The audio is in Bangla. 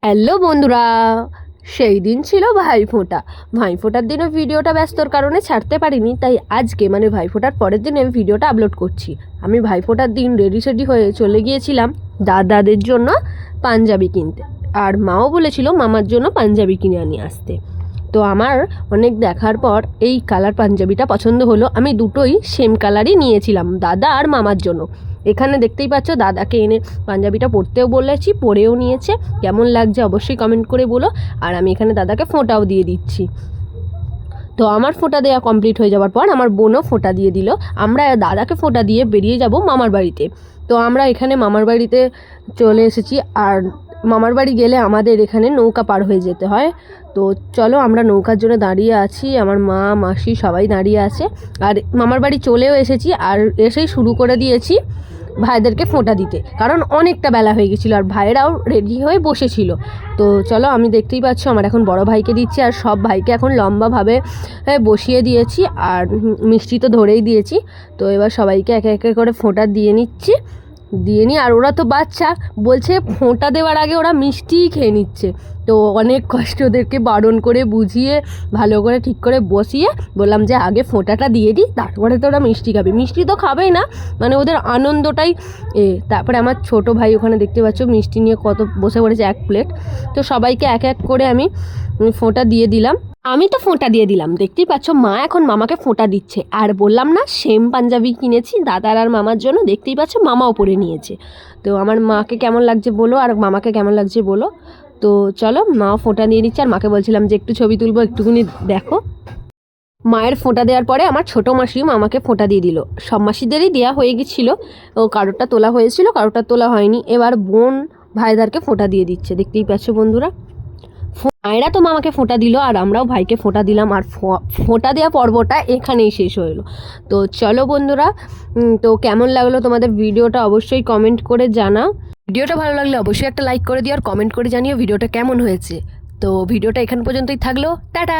হ্যালো বন্ধুরা, সেই দিন ছিল ভাইফোঁটা। ভাইফোঁটার দিনে ভিডিওটা ব্যস্তর কারণে ছাড়তে পারিনি, তাই আজকে মানে ভাইফোঁটার পরের দিনে ভিডিওটা আপলোড করছি। আমি ভাইফোঁটার দিন রেডি সেডি হয়ে চলে গিয়েছিলাম দাদাদের জন্য পাঞ্জাবি কিনতে, আর মাও বলেছিল মামার জন্য পাঞ্জাবি কিনে নিয়ে আসতে। তো আমার অনেক দেখার পর এই কালার পাঞ্জাবিটা পছন্দ হলো। আমি দুটোই সেম কালারই নিয়েছিলাম দাদা আর মামার জন্য। এখানে দেখতেই পাচ্ছ দাদাকে এনে পাঞ্জাবিটা পরতেও বলেছি, পরেও নিয়েছে। কেমন লাগছে অবশ্যই কমেন্ট করে বলো। আর আমি এখানে দাদাকে ফোঁটাও দিয়ে দিচ্ছি। তো আমার ফোঁটা দেওয়া কমপ্লিট হয়ে যাওয়ার পর আমার বোনও ফোঁটা দিয়ে দিল। আমরা দাদাকে ফোঁটা দিয়ে বেরিয়ে যাব মামার বাড়িতে। তো আমরা এখানে মামার বাড়িতে চলে এসেছি, আর মামার বাড়ি গেলে আমাদের এখানে নৌকা পার হয়ে যেতে হয়। তো চলো, আমরা নৌকার জন্য দাঁড়িয়ে আছি, আমার মা মাসি সবাই দাঁড়িয়ে আছে। আর মামার বাড়ি চলেও এসেছি, আর এসেই শুরু করে দিয়েছি ভাইদেরকে ফোঁটা দিতে, কারণ অনেকটা বেলা হয়ে গেছিলো আর ভাইয়েরাও রেডি হয়ে বসেছিল। তো চলো, আমি দেখতেই পাচ্ছ আমার এখন বড় ভাইকে দিচ্ছি, আর সব ভাইকে এখন লম্বাভাবে বসিয়ে দিয়েছি, আর মিষ্টি তো ধরেই দিয়েছি। তো এবার সবাইকে একে একে করে ফোঁটা দিয়ে নিচ্ছি। আর ওরা তো বাচ্চা, বলছে ফোঁটা দেওয়ার আগে ওরা মিষ্টিই খেয়ে নিচ্ছে। তো অনেক কষ্ট ওদেরকে বারণ করে বুঝিয়ে ভালো করে ঠিক করে বসিয়ে বললাম যে আগে ফোঁটাটা দিয়ে দিই, তারপরে তো ওরা মিষ্টি খাবে। মিষ্টি তো খাবেই না, মানে ওদের আনন্দটাই তারপরে আমার ছোট ভাই ওখানে দেখতে পাচ্ছ মিষ্টি নিয়ে কত বসে পড়েছে, এক প্লেট। তো সবাইকে এক এক করে আমি ফোঁটা দিয়ে দিলাম। আমি তো ফোঁটা দিয়ে দিলাম, দেখতেই পাচ্ছ মা এখন মামাকে ফোঁটা দিচ্ছে। আর বললাম না সেম পাঞ্জাবি কিনেছি দাদার আর মামার জন্য, দেখতেই পাচ্ছ মামাও পরে নিয়েছে। তো আমার মাকে কেমন লাগছে বলো, আর মামাকে কেমন লাগছে বলো। তো চলো, মাও ফোঁটা নিয়ে নিচ্ছে, আর মাকে বলছিলাম যে একটু ছবি তুলবো, একটুখানি দেখো। মায়ের ফোঁটা দেওয়ার পরে আমার ছোটো মাসি মামাকে ফোঁটা দিয়ে দিল। সব মাসিদেরই দেওয়া হয়ে গেছিলো, ও কারোরটা তোলা হয়েছিল, কারোরটা তোলা হয়নি। এবার বোন ভাইদারকে ফোঁটা দিয়ে দিচ্ছে, দেখতেই পাচ্ছ বন্ধুরা। মায়েরা তো মামাকে ফোঁটা দিল, আর আমরাও ভাইকে ফোঁটা দিলাম, আর ফোঁটা দেওয়া পর্বটা এখানেই শেষ হলো। তো চলো বন্ধুরা, তো কেমন লাগলো তোমাদের ভিডিওটা অবশ্যই কমেন্ট করে জানাও। ভিডিওটা ভালো লাগলে অবশ্যই একটা লাইক করে দিও, আর কমেন্ট করে জানিও ভিডিওটা কেমন হয়েছে। তো ভিডিওটা এখান পর্যন্তই থাকলো, টাটা।